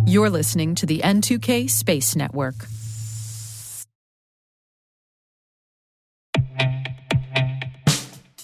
You're listening to the N2K Space Network.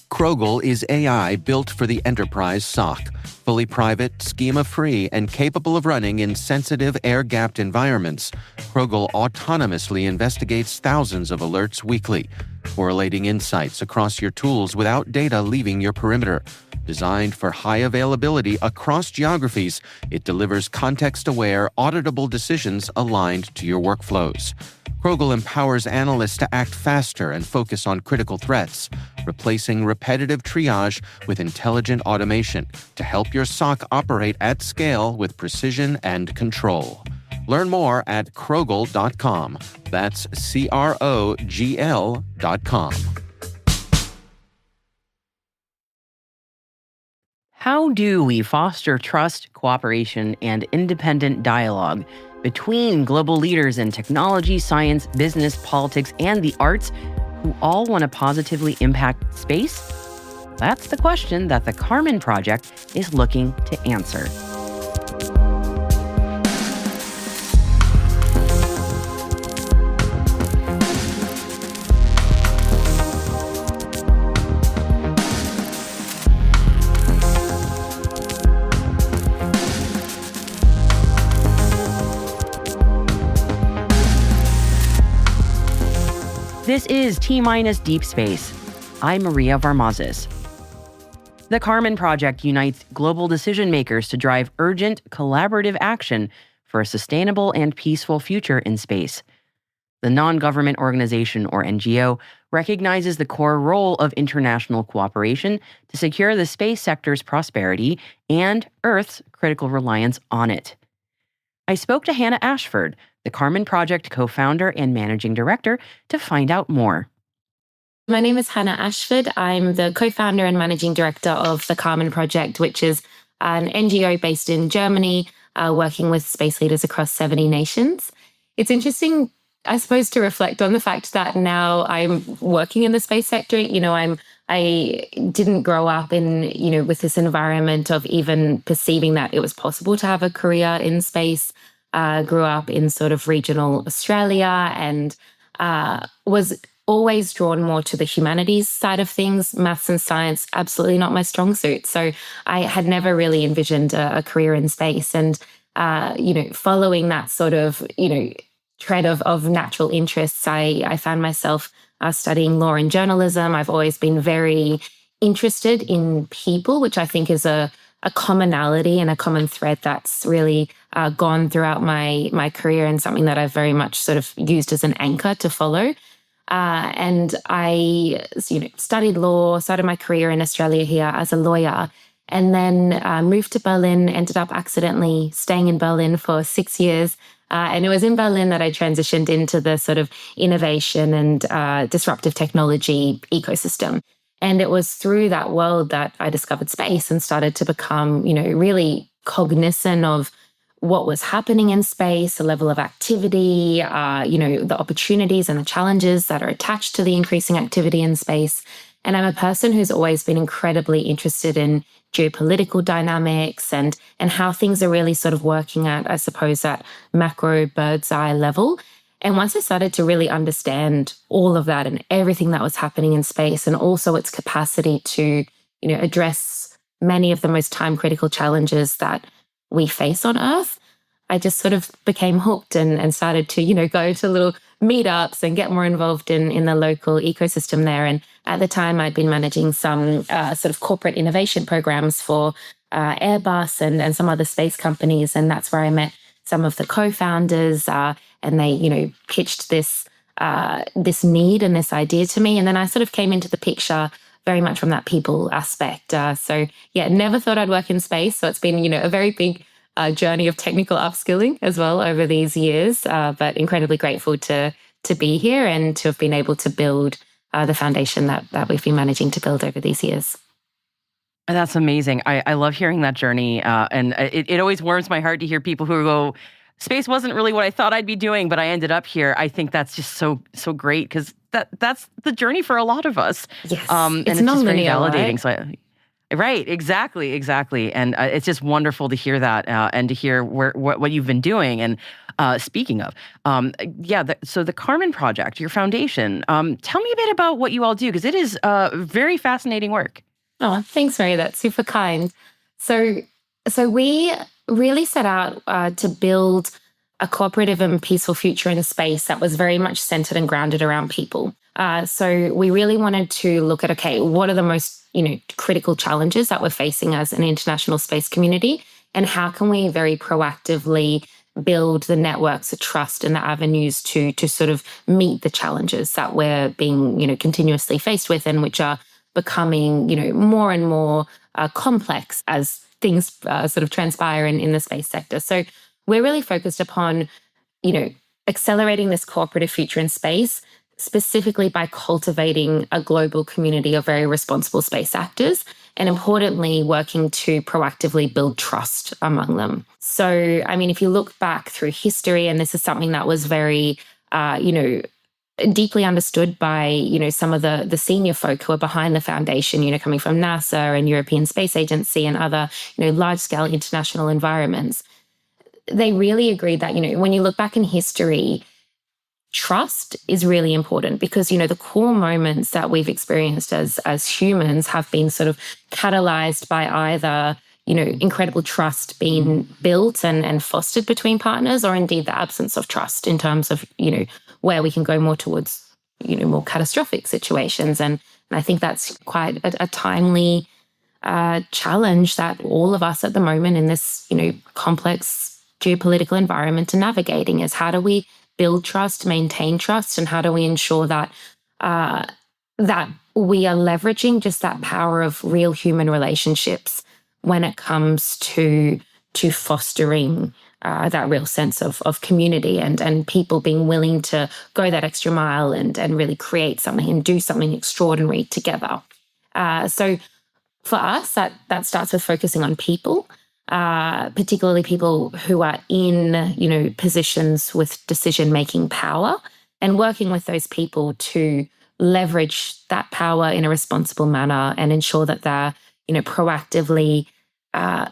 Krogel is AI built for the enterprise SOC, fully private, schema-free, and capable of running in sensitive, air-gapped environments. Krogel autonomously investigates thousands of alerts weekly, correlating insights across your tools without data leaving your perimeter. Designed for high availability across geographies, it delivers context-aware, auditable decisions aligned to your workflows. Krogel empowers analysts to act faster and focus on critical threats, replacing repetitive triage with intelligent automation to help your SOC operate at scale with precision and control. Learn more at Krogel.com. That's Krogl.com. How do we foster trust, cooperation, and independent dialogue between global leaders in technology, science, business, politics, and the arts who all want to positively impact space? That's the question that the Karman Project is looking to answer. This is T-Minus Deep Space. I'm Maria Varmazes. The Karman Project unites global decision makers to drive urgent, collaborative action for a sustainable and peaceful future in space. The non-government organization, or NGO, recognizes the core role of international cooperation to secure the space sector's prosperity and Earth's critical reliance on it. I spoke to Hannah Ashford, the Karman Project co-founder and managing director, to find out more. My name is Hannah Ashford. I'm the co-founder and managing director of the Karman Project, which is an NGO based in Germany, working with space leaders across 70 nations. It's interesting, I suppose, to reflect on the fact that now I'm working in the space sector. I didn't grow up in, with this environment of even perceiving that it was possible to have a career in space. Grew up in sort of regional Australia and was always drawn more to the humanities side of things. Maths and science, absolutely not my strong suit. So I had never really envisioned a career in space. And, following that sort of, tread of natural interests, I found myself studying law and journalism. I've always been very interested in people, which I think is a commonality and a common thread that's really gone throughout my career and something that I've very much sort of used as an anchor to follow. And I, studied law, started my career in Australia here as a lawyer, and then moved to Berlin, ended up accidentally staying in Berlin for 6 years. And it was in Berlin that I transitioned into the sort of innovation and disruptive technology ecosystem. And it was through that world that I discovered space and started to become, really cognizant of what was happening in space, the level of activity, the opportunities and the challenges that are attached to the increasing activity in space. And I'm a person who's always been incredibly interested in geopolitical dynamics and how things are really sort of working at, I suppose, that macro bird's eye level. And once I started to really understand all of that and everything that was happening in space and also its capacity to, address many of the most time-critical challenges that we face on Earth, I just sort of became hooked and started to, go to little meetups and get more involved in the local ecosystem there. And at the time, I'd been managing some sort of corporate innovation programs for Airbus and some other space companies. And that's where I met some of the co-founders, and they, pitched this need and this idea to me. And then I sort of came into the picture very much from that people aspect. Never thought I'd work in space. So it's been, a very big journey of technical upskilling as well over these years, but incredibly grateful to be here and to have been able to build the foundation that we've been managing to build over these years. That's amazing. I love hearing that journey. And it always warms my heart to hear people who go, space wasn't really what I thought I'd be doing, but I ended up here. I think that's just so great because that's the journey for a lot of us. Yes, and it's just very validating. Right? Right, exactly. And it's just wonderful to hear that and to hear what you've been doing. And speaking of, so the Karman Project, your foundation, tell me a bit about what you all do, because it is very fascinating work. Oh, thanks, Mary. That's super kind. So, so we really set out to build a cooperative and peaceful future in a space that was very much centered and grounded around people. So we really wanted to look at, okay, what are the most, critical challenges that we're facing as an international space community, and how can we very proactively build the networks of trust and the avenues to sort of meet the challenges that we're being, continuously faced with, and which are becoming, more and more complex as things sort of transpire in the space sector. So we're really focused upon, accelerating this cooperative future in space, specifically by cultivating a global community of very responsible space actors, and importantly, working to proactively build trust among them. So, I mean, if you look back through history, and this is something that was very, deeply understood by, some of the senior folk who are behind the foundation, coming from NASA and European Space Agency and other, large-scale international environments. They really agreed that, when you look back in history, trust is really important because, the core moments that we've experienced as humans have been sort of catalyzed by either, incredible trust being built and fostered between partners, or indeed the absence of trust in terms of, where we can go more towards, more catastrophic situations. And I think that's quite a timely challenge that all of us at the moment in this, complex geopolitical environment are navigating, is how do we build trust, maintain trust, and how do we ensure that that we are leveraging just that power of real human relationships when it comes to fostering that real sense of community and people being willing to go that extra mile and really create something and do something extraordinary together. So for us, that starts with focusing on people. Particularly people who are in, positions with decision-making power, and working with those people to leverage that power in a responsible manner and ensure that they're, proactively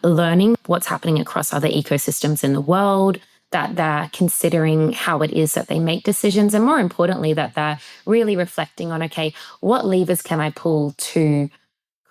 learning what's happening across other ecosystems in the world, that they're considering how it is that they make decisions, and more importantly, that they're really reflecting on, okay, what levers can I pull to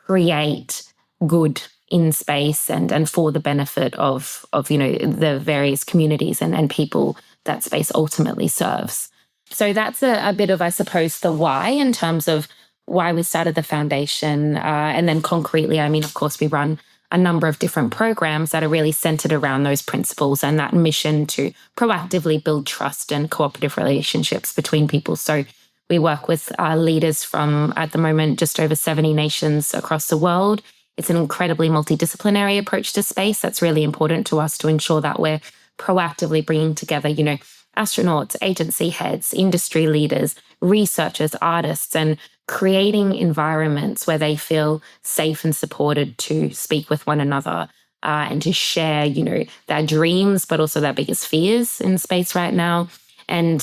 create good in space and for the benefit of the various communities and people that space ultimately serves. So that's a bit of, I suppose, the why in terms of why we started the foundation. And then concretely, I mean, of course, we run a number of different programs that are really centered around those principles and that mission to proactively build trust and cooperative relationships between people. So we work with leaders from, at the moment, just over 70 nations across the world. It's an incredibly multidisciplinary approach to space that's really important to us to ensure that we're proactively bringing together, astronauts, agency heads, industry leaders, researchers, artists, and creating environments where they feel safe and supported to speak with one another and to share, their dreams, but also their biggest fears in space right now, and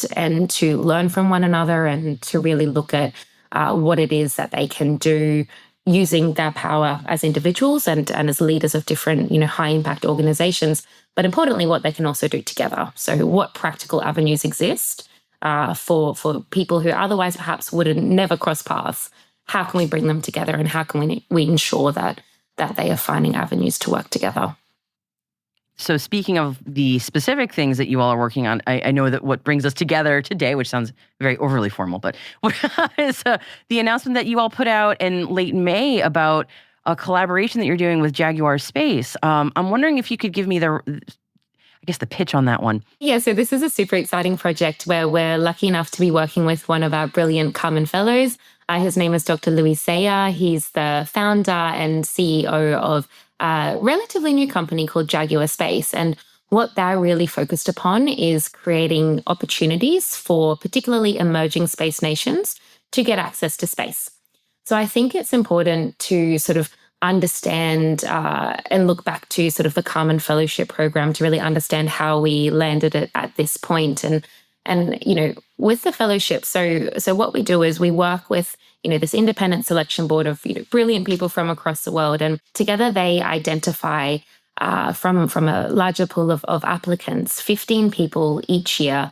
to learn from one another and to really look at what it is that they can do using their power as individuals and as leaders of different, high impact organizations, but importantly, what they can also do together. So what practical avenues exist for people who otherwise perhaps wouldn't never cross paths? How can we bring them together, and how can we ensure that they are finding avenues to work together? So speaking of the specific things that you all are working on, I know that what brings us together today, which sounds very overly formal, but is the announcement that you all put out in late May about a collaboration that you're doing with Jaguar Space. I'm wondering if you could give me the pitch on that one. Yeah, so this is a super exciting project where we're lucky enough to be working with one of our brilliant Karman Fellows. His name is Dr. Louis Sayer. He's the founder and CEO of a relatively new company called Jaguar Space. And what they're really focused upon is creating opportunities for particularly emerging space nations to get access to space. So I think it's important to sort of understand and look back to sort of the Karman Fellowship program to really understand how we landed it at this point. And And, with the fellowship, so what we do is we work with, this independent selection board of, brilliant people from across the world. And together they identify from a larger pool of applicants, 15 people each year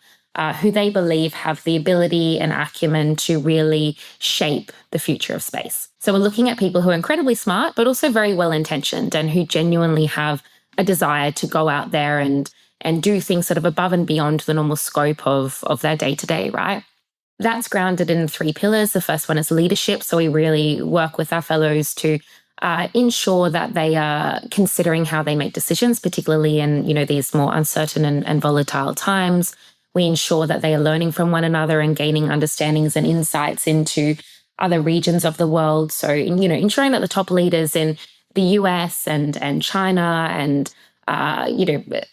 who they believe have the ability and acumen to really shape the future of space. So we're looking at people who are incredibly smart, but also very well-intentioned and who genuinely have a desire to go out there and do things sort of above and beyond the normal scope of their day-to-day, right? That's grounded in 3 pillars. The first one is leadership. So we really work with our fellows to ensure that they are considering how they make decisions, particularly in, these more uncertain and volatile times. We ensure that they are learning from one another and gaining understandings and insights into other regions of the world. So, ensuring that the top leaders in the US and China and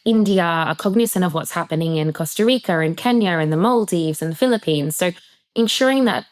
India are cognizant of what's happening in Costa Rica and Kenya and the Maldives and the Philippines. So ensuring that,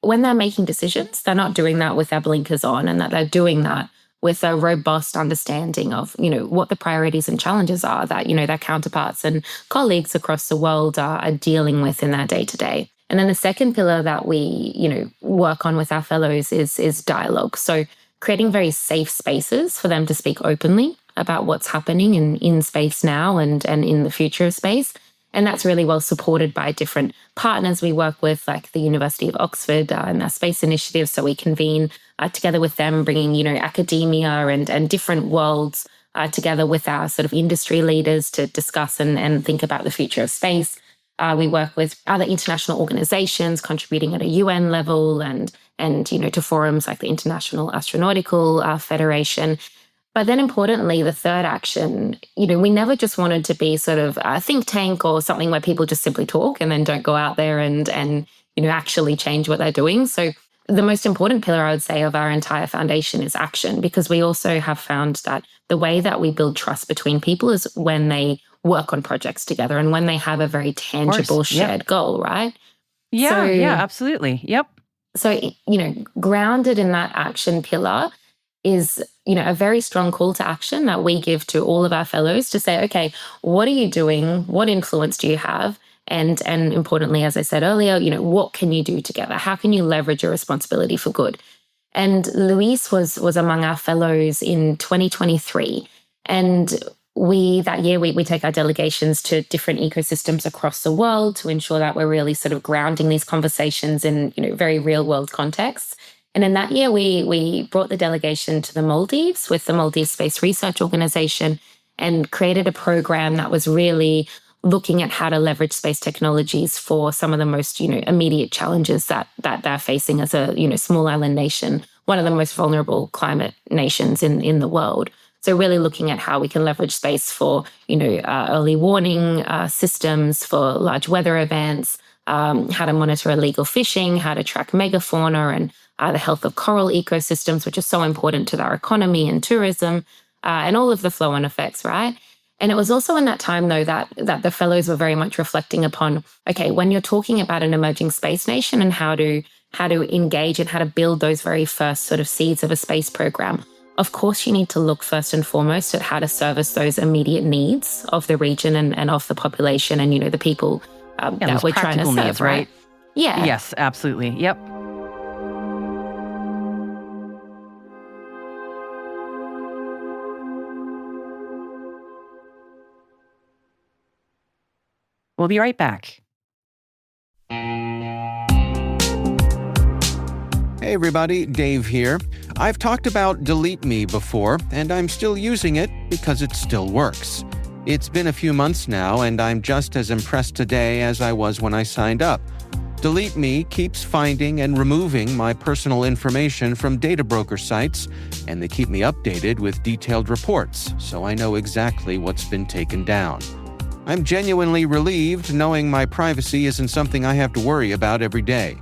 when they're making decisions, they're not doing that with their blinkers on, and that they're doing that with a robust understanding of, what the priorities and challenges are that, their counterparts and colleagues across the world are dealing with in their day-to-day. And then the second pillar that we, work on with our fellows is dialogue. So creating very safe spaces for them to speak openly about what's happening in space now and in the future of space. And that's really well supported by different partners we work with, like the University of Oxford and their space initiative. So we convene together with them, bringing, academia and different worlds together with our sort of industry leaders to discuss and think about the future of space. We work with other international organizations contributing at a UN level and to forums like the International Astronautical Federation. But then importantly, the third action, we never just wanted to be sort of a think tank or something where people just simply talk and then don't go out there and actually change what they're doing. So the most important pillar, I would say, of our entire foundation is action, because we also have found that the way that we build trust between people is when they work on projects together and when they have a very tangible shared goal, right? Yeah, absolutely. Yep. So, grounded in that action pillar is, a very strong call to action that we give to all of our fellows to say, okay, what are you doing? What influence do you have? And importantly, as I said earlier, what can you do together? How can you leverage your responsibility for good? And Luis was among our fellows in 2023. And that year we take our delegations to different ecosystems across the world to ensure that we're really sort of grounding these conversations in, very real world contexts. And in that year, we brought the delegation to the Maldives with the Maldives Space Research Organization and created a program that was really looking at how to leverage space technologies for some of the most, immediate challenges that they're facing as a, small island nation, one of the most vulnerable climate nations in the world. So really looking at how we can leverage space for, early warning systems, for large weather events, how to monitor illegal fishing, how to track megafauna and the health of coral ecosystems, which is so important to our economy and tourism, and all of the flow-on effects, right? And it was also in that time, though, that the fellows were very much reflecting upon, okay, when you're talking about an emerging space nation and how to engage and how to build those very first sort of seeds of a space program, of course, you need to look first and foremost at how to service those immediate needs of the region and of the population and, the people that we're trying to serve, needs, right? Yeah. Yes, absolutely. Yep. We'll be right back. Hey everybody, Dave here. I've talked about Delete Me before, and I'm still using it because it still works. It's been a few months now, and I'm just as impressed today as I was when I signed up. Delete Me keeps finding and removing my personal information from data broker sites, and they keep me updated with detailed reports, so I know exactly what's been taken down. I'm genuinely relieved knowing my privacy isn't something I have to worry about every day.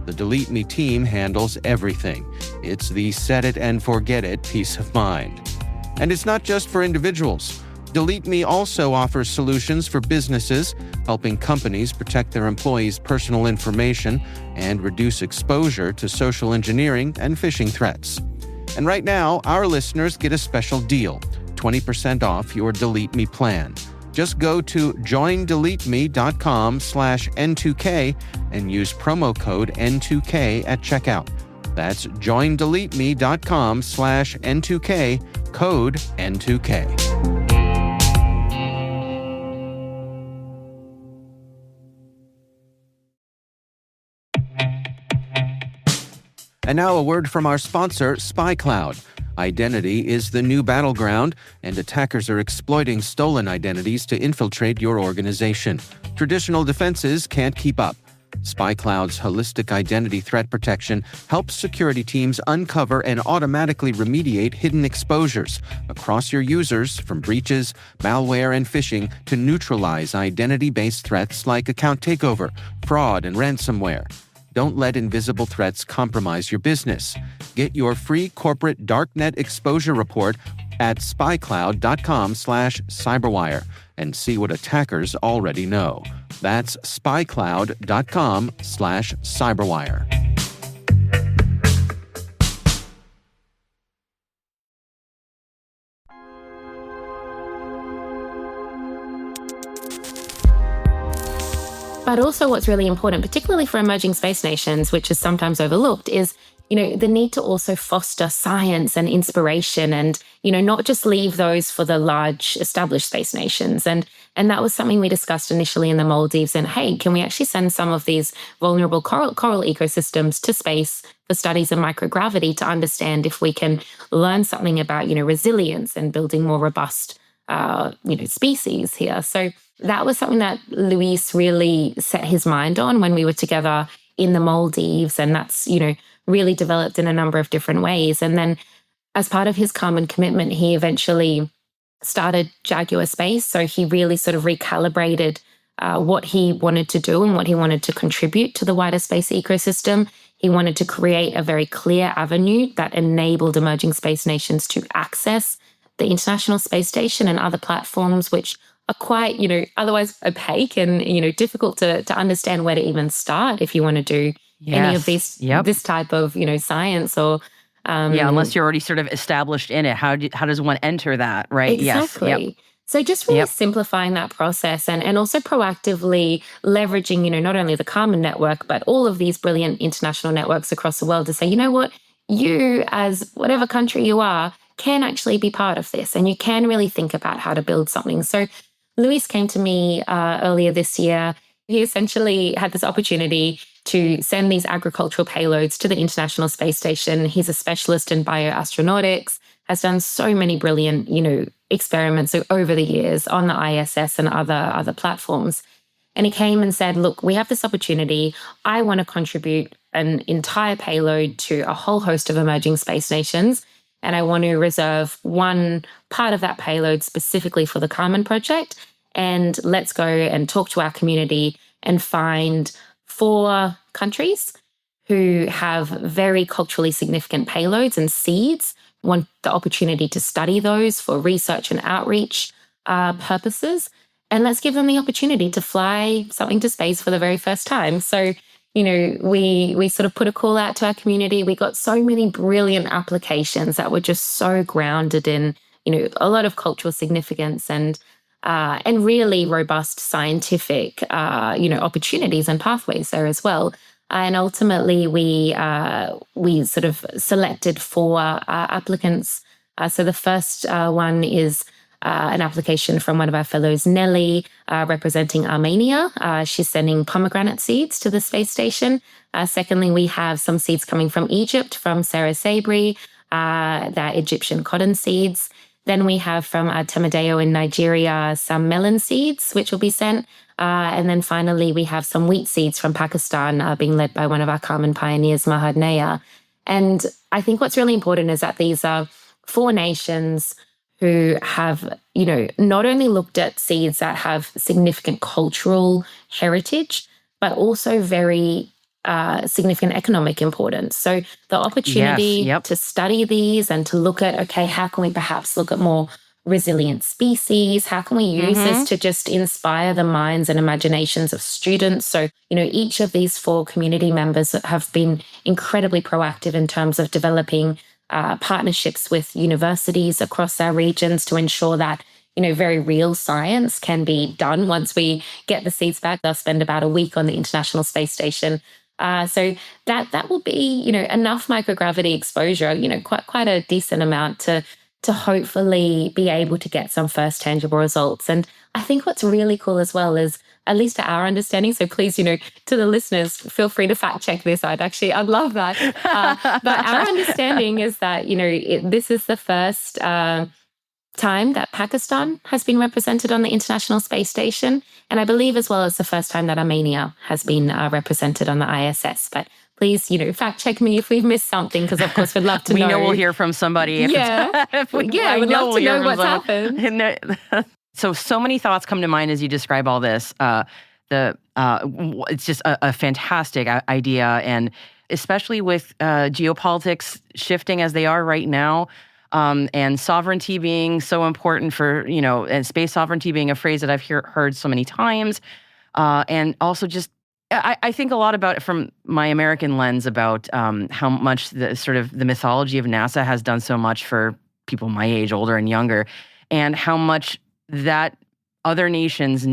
The Delete Me team handles everything. It's the set it and forget it peace of mind. And it's not just for individuals. Delete Me also offers solutions for businesses, helping companies protect their employees' personal information and reduce exposure to social engineering and phishing threats. And right now, our listeners get a special deal, 20% off your Delete Me plan. Just go to joindeleteme.com/N2K and use promo code N2K at checkout. That's joindeleteme.com/N2K, code N2K. And now a word from our sponsor, SpyCloud. Identity is the new battleground, and attackers are exploiting stolen identities to infiltrate your organization. Traditional defenses can't keep up. SpyCloud's holistic identity threat protection helps security teams uncover and automatically remediate hidden exposures across your users, from breaches, malware, and phishing to neutralize identity-based threats like account takeover, fraud, and ransomware. Don't let invisible threats compromise your business. Get your free corporate darknet exposure report at spycloud.com/cyberwire and see what attackers already know. That's spycloud.com/cyberwire. But also what's really important, particularly for emerging space nations, which is sometimes overlooked, is, the need to also foster science and inspiration and, not just leave those for the large established space nations. And that was something we discussed initially in the Maldives. And hey, can we actually send some of these vulnerable coral ecosystems to space for studies in microgravity to understand if we can learn something about, resilience and building more robust species here. So that was something that Luis really set his mind on when we were together in the Maldives. And that's, really developed in a number of different ways. And then as part of his Karman commitment, he eventually started Jaguar Space. So he really sort of recalibrated what he wanted to do and what he wanted to contribute to the wider space ecosystem. He wanted to create a very clear avenue that enabled emerging space nations to access the International Space Station and other platforms, which are quite, otherwise opaque and, difficult to understand where to even start if you want to do any of these, this type of, science or... unless you're already sort of established in it. How does one enter that, right? Exactly. Yes. Yep. So just really simplifying that process and also proactively leveraging, not only the Karman network, but all of these brilliant international networks across the world to say, you know what, you as whatever country you are can actually be part of this and you can really think about how to build something. So Luis came to me earlier this year. He essentially had this opportunity to send these agricultural payloads to the International Space Station. He's a specialist in bioastronautics, has done so many brilliant, experiments over the years on the ISS and other platforms. And he came and said, look, we have this opportunity. I want to contribute an entire payload to a whole host of emerging space nations. And I want to reserve one part of that payload specifically for the Karman project. And let's go and talk to our community and find 4 countries who have very culturally significant payloads and seeds, want the opportunity to study those for research and outreach purposes. And let's give them the opportunity to fly something to space for the very first time. So, we sort of put a call out to our community. We got so many brilliant applications that were just so grounded in, a lot of cultural significance and really robust scientific, opportunities and pathways there as well. And ultimately, we sort of selected 4 applicants. So the first one is an application from one of our fellows, Nelly, representing Armenia. She's sending pomegranate seeds to the space station. Secondly, we have some seeds coming from Egypt, from Sarah Sabri, the Egyptian cotton seeds. Then we have from Temadeo in Nigeria some melon seeds, which will be sent. And then finally, we have some wheat seeds from Pakistan being led by one of our Karman pioneers, Mahad Naya. And I think what's really important is that these are 4 nations who have, not only looked at seeds that have significant cultural heritage, but also very significant economic importance. So the opportunity to study these and to look at, okay, how can we perhaps look at more resilient species? How can we use this to just inspire the minds and imaginations of students? So, each of these 4 community members have been incredibly proactive in terms of developing partnerships with universities across our regions to ensure that, very real science can be done. Once we get the seeds back, they'll spend about a week on the International Space Station. So that will be, enough microgravity exposure, quite a decent amount to hopefully be able to get some first tangible results. And I think what's really cool as well is, at least to our understanding, so please, to the listeners, feel free to fact check this. I'd love that. But our understanding is that, this is the first time that Pakistan has been represented on the International Space Station. And I believe as well it's the first time that Armenia has been represented on the ISS. But please, fact check me if we've missed something, because of course we'd love to know. We know we'll hear from somebody. We'd love to know what's happened. So many thoughts come to mind as you describe all this. It's just a fantastic idea, and especially with geopolitics shifting as they are right now, and sovereignty being so important for, and space sovereignty being a phrase that I've heard so many times, and also just I think a lot about it from my American lens about how much the mythology of NASA has done so much for people my age, older and younger, and how much that other nations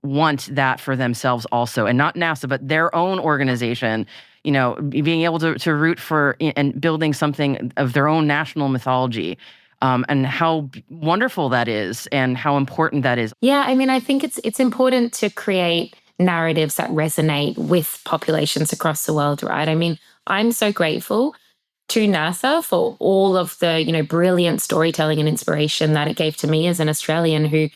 want that for themselves also, and not NASA, but their own organization, being able to root for and building something of their own national mythology, and how wonderful that is and how important that is. Yeah, I think it's important to create narratives that resonate with populations across the world, right? I'm so grateful to NASA for all of the, brilliant storytelling and inspiration that it gave to me as an Australian who,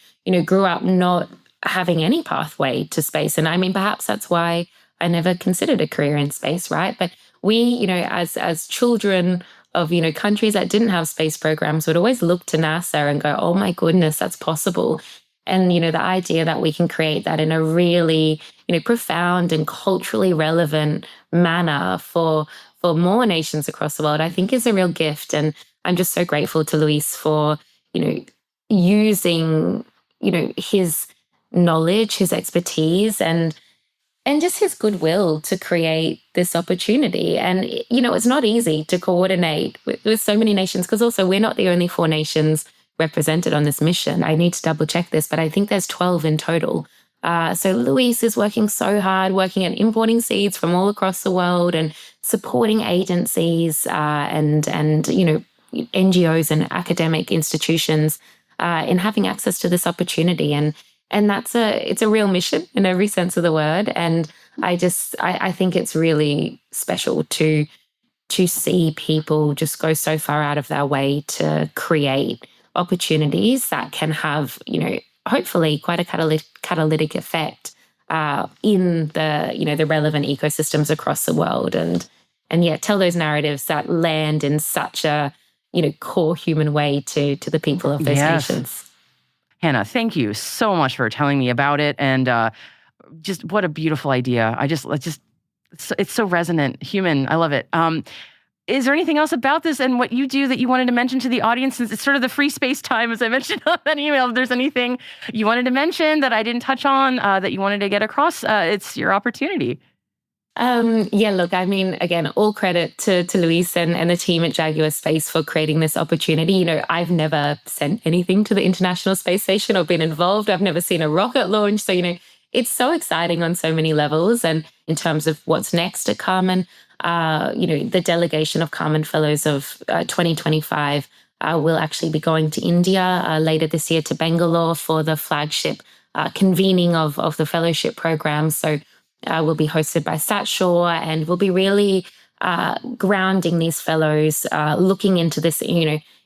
grew up not having any pathway to space. And perhaps that's why I never considered a career in space, right? But we, as children of, countries that didn't have space programs would always look to NASA and go, oh my goodness, that's possible. And, the idea that we can create that in a really, profound and culturally relevant manner for more nations across the world, I think is a real gift. And I'm just so grateful to Luis for, using, his knowledge, his expertise, and just his goodwill to create this opportunity. And, it's not easy to coordinate with so many nations, because also we're not the only 4 nations represented on this mission. I need to double check this, but I think there's 12 in total. So Luis is working so hard, working at importing seeds from all across the world and supporting agencies and NGOs and academic institutions in having access to this opportunity. And it's a real mission in every sense of the word. And I think it's really special to see people just go so far out of their way to create opportunities that can have, hopefully quite a catalytic effect in the relevant ecosystems across the world, and yet tell those narratives that land in such a core human way to the people of those nations. Hannah, thank you so much for telling me about it, and just what a beautiful idea. It's so resonant, human. I love it. Is there anything else about this and what you do that you wanted to mention to the audience, since it's sort of the free space time, as I mentioned on that email? If there's anything you wanted to mention that I didn't touch on, that you wanted to get across, it's your opportunity. Look, again, all credit to Luis and the team at Jaguar Space for creating this opportunity. I've never sent anything to the International Space Station or been involved. I've never seen a rocket launch. So, it's so exciting on so many levels. And in terms of what's next at Karman, the delegation of Karman Fellows of 2025 will actually be going to India later this year, to Bangalore, for the flagship convening of the fellowship program. So we'll be hosted by Satshore, and we'll be really grounding these fellows, looking into this,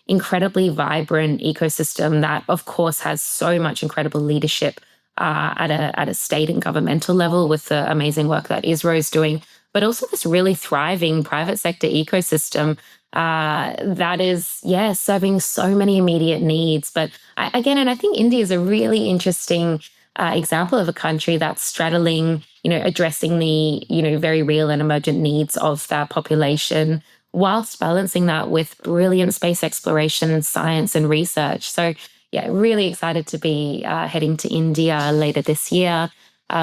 incredibly vibrant ecosystem that, of course, has so much incredible leadership at a state and governmental level with the amazing work that ISRO is doing, but also this really thriving private sector ecosystem that is, serving so many immediate needs. But I think India is a really interesting example of a country that's straddling, addressing the, very real and emergent needs of that population, whilst balancing that with brilliant space exploration and science and research. So, really excited to be heading to India later this year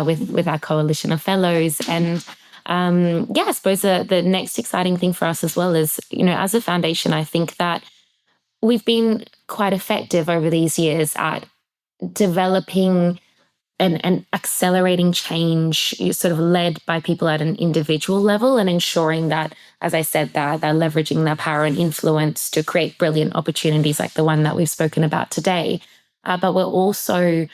with our coalition of fellows. And I suppose the next exciting thing for us as well is, as a foundation, I think that we've been quite effective over these years at developing and accelerating change sort of led by people at an individual level and ensuring that, as I said, that they're leveraging their power and influence to create brilliant opportunities like the one that we've spoken about today. But we're also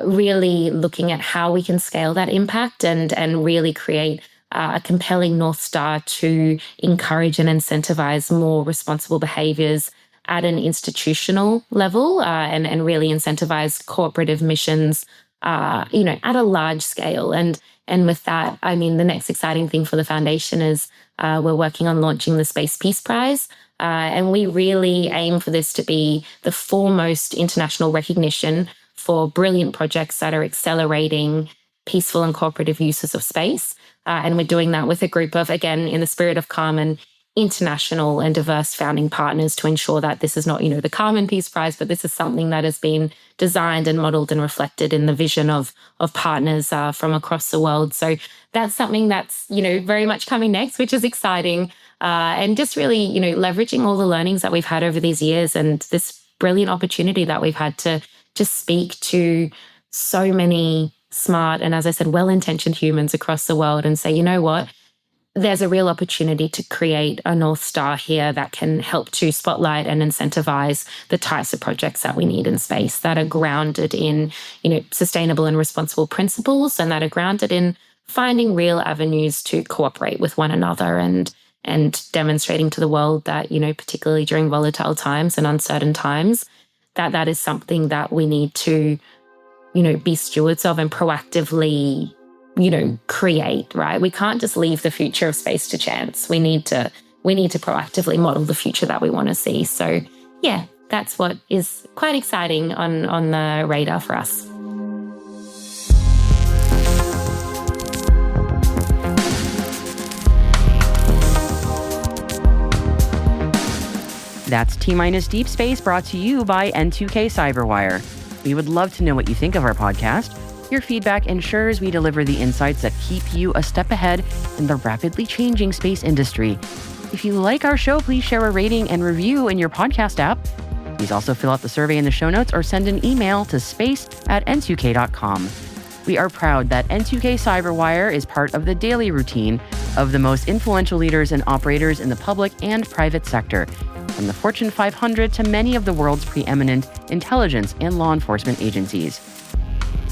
really looking at how we can scale that impact and really create a compelling North Star to encourage and incentivize more responsible behaviors at an institutional level and really incentivize cooperative missions at a large scale. And with that, I mean, the next exciting thing for the foundation is we're working on launching the Space Peace Prize. And we really aim for this to be the foremost international recognition for brilliant projects that are accelerating peaceful and cooperative uses of space. And we're doing that with a group of, again, in the spirit of Karman, international and diverse founding partners to ensure that this is not, the Karman Peace Prize, but this is something that has been designed and modeled and reflected in the vision of partners from across the world. So that's something that's, very much coming next, which is exciting. And just really, leveraging all the learnings that we've had over these years and this brilliant opportunity that we've had to just speak to so many smart and, as I said, well-intentioned humans across the world and say, you know what? There's a real opportunity to create a North Star here that can help to spotlight and incentivize the types of projects that we need in space that are grounded in, sustainable and responsible principles and that are grounded in finding real avenues to cooperate with one another and demonstrating to the world that, particularly during volatile times and uncertain times, that is something that we need to, be stewards of and proactively create, right? We can't just leave the future of space to chance. We need to proactively model the future that we want to see. So yeah, that's what is quite exciting on the radar for us. That's T- Deep Space, brought to you by N2K Cyberwire. We would love to know what you think of our podcast. Your feedback ensures we deliver the insights that keep you a step ahead in the rapidly changing space industry. If you like our show, please share a rating and review in your podcast app. Please also fill out the survey in the show notes or send an email to space@n2k.com. We are proud that N2K Cyberwire is part of the daily routine of the most influential leaders and operators in the public and private sector, from the Fortune 500 to many of the world's preeminent intelligence and law enforcement agencies.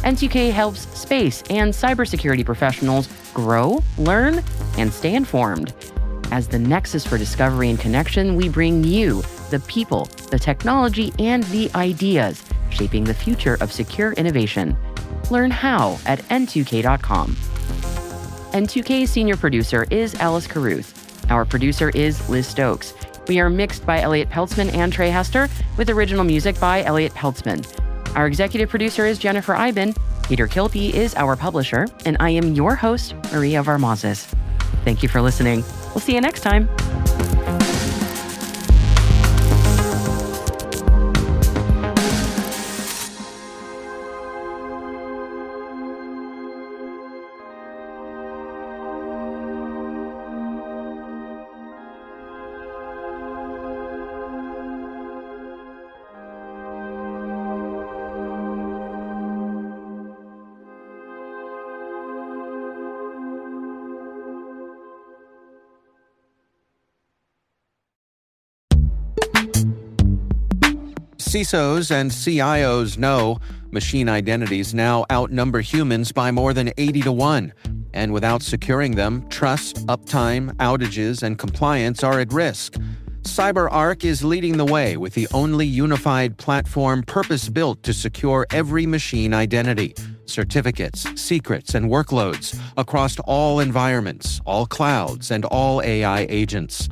N2K helps space and cybersecurity professionals grow, learn, and stay informed. As the nexus for discovery and connection, we bring you the people, the technology, and the ideas shaping the future of secure innovation. Learn how at n2k.com. N2K's senior producer is Alice Carruth. Our producer is Liz Stokes. We are mixed by Elliot Peltzman and Trey Hester, with original music by Elliot Peltzman. Our executive producer is Jennifer Iben. Peter Kilpie is our publisher, and I am your host, Maria Varmazes. Thank you for listening. We'll see you next time. CISOs and CIOs know machine identities now outnumber humans by more than 80-1. And without securing them, trust, uptime, outages, and compliance are at risk. CyberArk is leading the way with the only unified platform purpose-built to secure every machine identity, certificates, secrets, and workloads across all environments, all clouds, and all AI agents.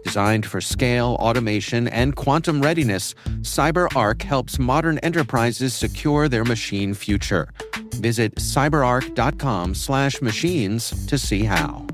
Designed for scale, automation, and quantum readiness, CyberArk helps modern enterprises secure their machine future. Visit cyberark.com/machines to see how.